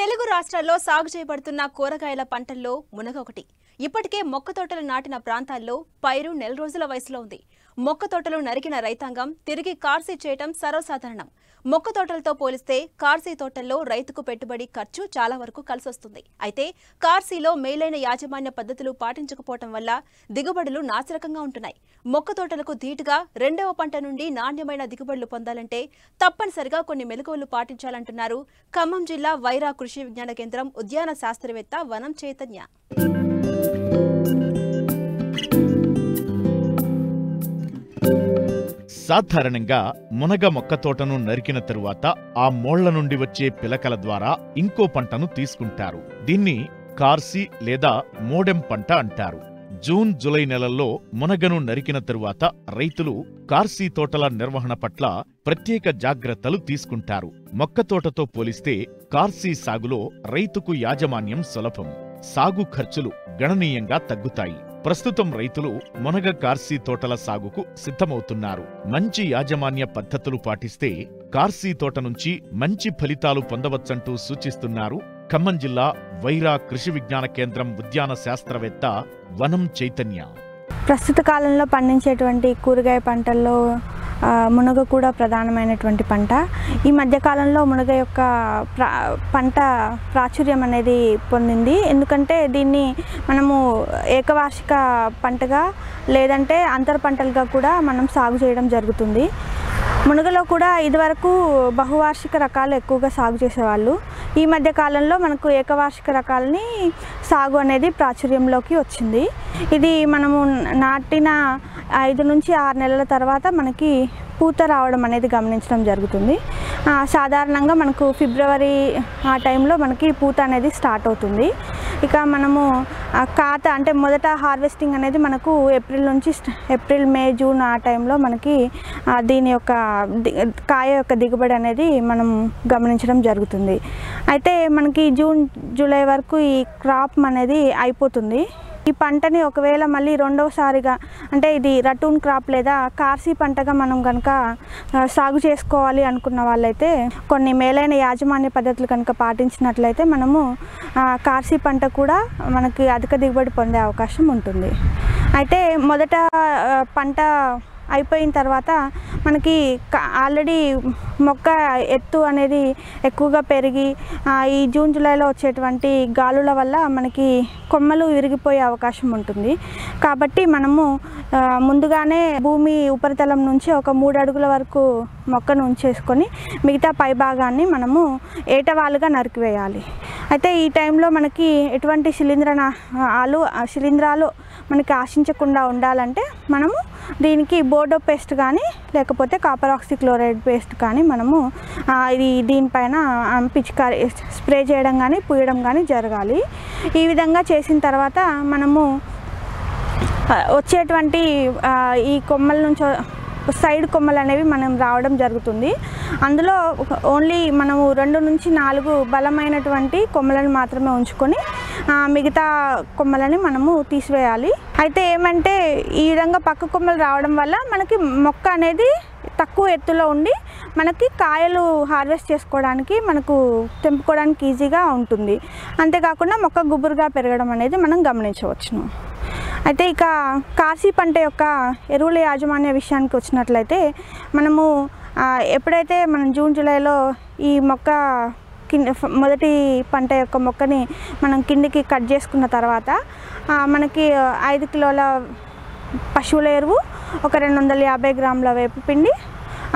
తెలుగు రాష్ట్రాల్లో సాగు చేయబడుతున్న కూరగాయల పంటల్లో మునగ ఒకటి. ఇప్పటికే మొక్క తోటలు నాటిన ప్రాంతాల్లో పైరు నెల రోజుల వయసులో ఉంది. మొక్క తోటలు నరికిన రైతాంగం తిరిగి కార్సీ చేయటం సర్వసాధారణం. మొక్క తోటలతో పోలిస్తే కార్సీ తోటల్లో రైతుకు పెట్టుబడి ఖర్చు చాలా వరకు కలిసొస్తుంది. అయితే కార్సీలో మేలైన యాజమాన్య పద్ధతులు పాటించకపోవటం వల్ల దిగుబడులు నాసిరకంగా ఉంటున్నాయి. మొక్క తోటలకు ధీటుగా రెండవ పంట నుండి నాణ్యమైన దిగుబడులు పొందాలంటే తప్పనిసరిగా కొన్ని మెలకువలు పాటించాలంటున్నారు ఖమ్మం జిల్లా వైరా కృషి విజ్ఞాన కేంద్రం ఉద్యాన శాస్త్రవేత్త వనం చైతన్య. సాధారణంగా మునగ మొక్క తోటను నరికిన తరువాత ఆ మోళ్ల నుండి వచ్చే పిలకల ద్వారా ఇంకో పంటను తీసుకుంటారు. దీన్ని కార్సీ లేదా మోడెం పంట అంటారు. జూన్ జూలై నెలల్లో మునగను నరికిన తరువాత రైతులు కార్సీ తోటల నిర్వహణ పట్ల ప్రత్యేక జాగ్రత్తలు తీసుకుంటారు. మొక్క తోటతో పోలిస్తే కార్సీ సాగులో రైతుకు యాజమాన్యం సులభం. సాగు ఖర్చులు గణనీయంగా తగ్గుతాయి. ప్రస్తుతం రైతులు మునగ కార్సీ తోటల సాగుకు సిద్ధమవుతున్నారు. మంచి యాజమాన్య పద్ధతులు పాటిస్తే కార్సీ తోట నుంచి మంచి ఫలితాలు పొందవచ్చంటూ సూచిస్తున్నారు ఖమ్మం జిల్లా వైరా కృషి విజ్ఞాన కేంద్రం ఉద్యాన శాస్త్రవేత్త వనం చైతన్య. ప్రస్తుత కాలంలో పండించేటువంటి కూరగాయ పంటల్లో మునగ కూడా ప్రధానమైనటువంటి పంట. ఈ మధ్యకాలంలో మునగ యొక్క పంట ప్రాచుర్యం అనేది పొందింది. ఎందుకంటే దీన్ని మనము ఏకవార్షిక పంటగా లేదంటే అంతర పంటలుగా కూడా మనం సాగు చేయడం జరుగుతుంది. మునగలో కూడా ఇదివరకు బహువార్షిక రకాలు ఎక్కువగా సాగు చేసేవాళ్ళు. ఈ మధ్య కాలంలో మనకు ఏకవార్షిక రకాలని సాగు అనేది ప్రాచుర్యంలోకి వచ్చింది. ఇది మనము నాటిన 5 నుంచి 6 నెలల తర్వాత మనకి పూత రావడం అనేది గమనించడం జరుగుతుంది. సాధారణంగా మనకు ఫిబ్రవరి ఆ టైంలో మనకి పూత అనేది స్టార్ట్ అవుతుంది. ఇక మనము కాత అంటే మొదట హార్వెస్టింగ్ అనేది మనకు ఏప్రిల్ మే జూన్ ఆ టైంలో మనకి దీని యొక్క కాయ యొక్క దిగుబడి అనేది మనం గమనించడం జరుగుతుంది. అయితే మనకి జూన్ జూలై వరకు ఈ క్రాప్ అనేది అయిపోతుంది. ఈ పంటని ఒకవేళ మళ్ళీ రెండవసారిగా అంటే ఇది రటూన్ క్రాప్ లేదా కార్సీ పంటగా మనం కనుక సాగు చేసుకోవాలి అనుకున్న వాళ్ళైతే కొన్ని మేలైన యాజమాన్య పద్ధతులు కనుక పాటించినట్లయితే మనము కార్సీ పంట కూడా మనకి అధిక దిగుబడి పొందే అవకాశం ఉంటుంది. అయితే మొదట పంట అయిపోయిన తర్వాత మనకి ఆల్రెడీ మొక్క ఎత్తు అనేది ఎక్కువగా పెరిగి ఈ జూన్ జూలైలో వచ్చేటువంటి గాలుల వల్ల మనకి కొమ్మలు విరిగిపోయే అవకాశం ఉంటుంది. కాబట్టి మనము ముందుగానే భూమి ఉపరితలం నుంచి ఒక 3 అడుగుల వరకు మొక్కను ఉంచేసుకొని మిగతా పై భాగాన్ని మనము ఏటవాలుగా నరికివేయాలి. అయితే ఈ టైంలో మనకి ఎటువంటి శిలీంధ్రాలు మనకి ఆశించకుండా ఉండాలంటే మనము దీనికి బోర్డో పేస్ట్ కానీ లేకపోతే కాపర్ ఆక్సిక్లోరైడ్ పేస్ట్ కానీ మనము దీనిపైన పిచికారీ స్ప్రే చేయడం కానీ పూయడం కానీ జరగాలి. ఈ విధంగా చేసిన తర్వాత మనము వచ్చేటువంటి ఈ కొమ్మల నుంచి సైడ్ కొమ్మలు అనేవి మనం రావడం జరుగుతుంది. అందులో ఓన్లీ మనము 2 నుంచి 4 బలమైనటువంటి కొమ్మలను మాత్రమే ఉంచుకొని మిగతా కొమ్మలని మనము తీసివేయాలి. అయితే ఏమంటే ఈ విధంగా పక్క కొమ్మలు రావడం వల్ల మనకి మొక్క అనేది తక్కువ ఎత్తులో ఉండి మనకి కాయలు హార్వెస్ట్ చేసుకోవడానికి మనకు తెంపుకోవడానికి ఈజీగా ఉంటుంది. అంతేకాకుండా మొక్క గుబురుగా పెరగడం అనేది మనం గమనించవచ్చును. అయితే ఇక కార్సీ పంట యొక్క ఎరువుల యాజమాన్య విషయానికి వచ్చినట్లయితే మనము ఎప్పుడైతే మనం జూన్ జూలైలో ఈ మొక్క మొదటి పంట యొక్క మొక్కని మనం కిందికి కట్ చేసుకున్న తర్వాత మనకి 5 కిలోల పశువుల ఎరువు, ఒక 250 గ్రాముల వేపపిండి,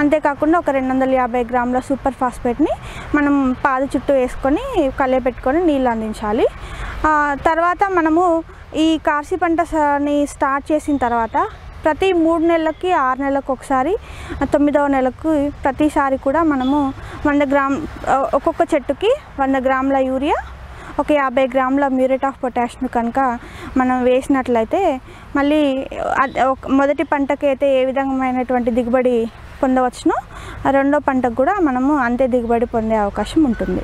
అంతేకాకుండా ఒక 250 గ్రాముల సూపర్ ఫాస్ఫేట్ని మనం పాదు చుట్టూ వేసుకొని కళ్ళెపెట్టుకొని నీళ్ళు అందించాలి. తర్వాత మనము ఈ కార్సీ పంటని స్టార్ట్ చేసిన తర్వాత ప్రతి 3 నెలలకి 6 నెలలకు ఒకసారి 9వ నెలకు ప్రతిసారి కూడా మనము 100 గ్రామ్ ఒక్కొక్క చెట్టుకి 100 గ్రాముల యూరియా, ఒక 50 గ్రాముల మ్యూరేట్ ఆఫ్ పొటాష్ను కనుక మనం వేసినట్లయితే మళ్ళీ మొదటి పంటకి అయితే ఏ విధమైనటువంటి దిగుబడి పొందవచ్చునో రెండో పంటకు కూడా మనము అంతే దిగుబడి పొందే అవకాశం ఉంటుంది.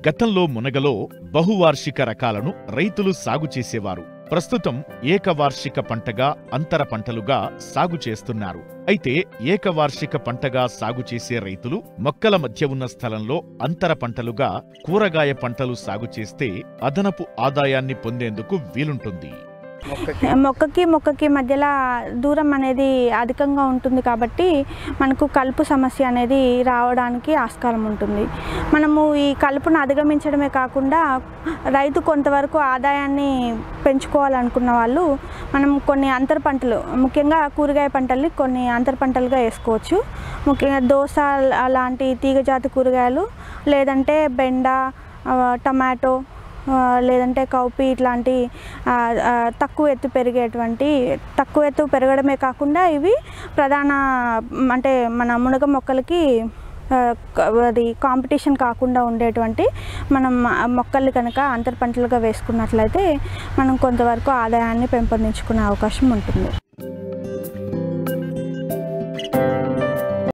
గతంలో మునగలో బహువార్షిక రకాలను రైతులు సాగు చేసేవారు. ప్రస్తుతం ఏకవార్షిక పంటగా అంతర పంటలుగా సాగు చేస్తున్నారు. అయితే ఏకవార్షిక పంటగా సాగు చేసే రైతులు మొక్కల మధ్య ఉన్న స్థలంలో అంతర పంటలుగా కూరగాయ పంటలు సాగు చేస్తే అదనపు ఆదాయాన్ని పొందేందుకు వీలుంటుంది. మొక్కకి మధ్యలో దూరం అనేది అధికంగా ఉంటుంది కాబట్టి మనకు కలుపు సమస్య అనేది రావడానికి ఆస్కారం ఉంటుంది. మనము ఈ కలుపును అధిగమించడమే కాకుండా రైతు కొంతవరకు ఆదాయాన్ని పెంచుకోవాలనుకున్న వాళ్ళు మనం కొన్ని అంతర పంటలు, ముఖ్యంగా కూరగాయ పంటల్ని కొన్ని అంతర పంటలుగా వేసుకోవచ్చు. ముఖ్యంగా దోస అలాంటి తీగజాతి కూరగాయలు, లేదంటే బెండ, టమాటో, లేదంటే కౌపి ఇట్లాంటి తక్కువ ఎత్తు పెరగడమే కాకుండా ఇవి ప్రధాన అంటే మన మునగ మొక్కలకి అది కాంపిటీషన్ కాకుండా ఉండేటువంటి మనం మొక్కల్ని కనుక అంతర పంటలుగా వేసుకున్నట్లయితే మనం కొంతవరకు ఆదాయాన్ని పెంపొందించుకునే అవకాశం ఉంటుంది.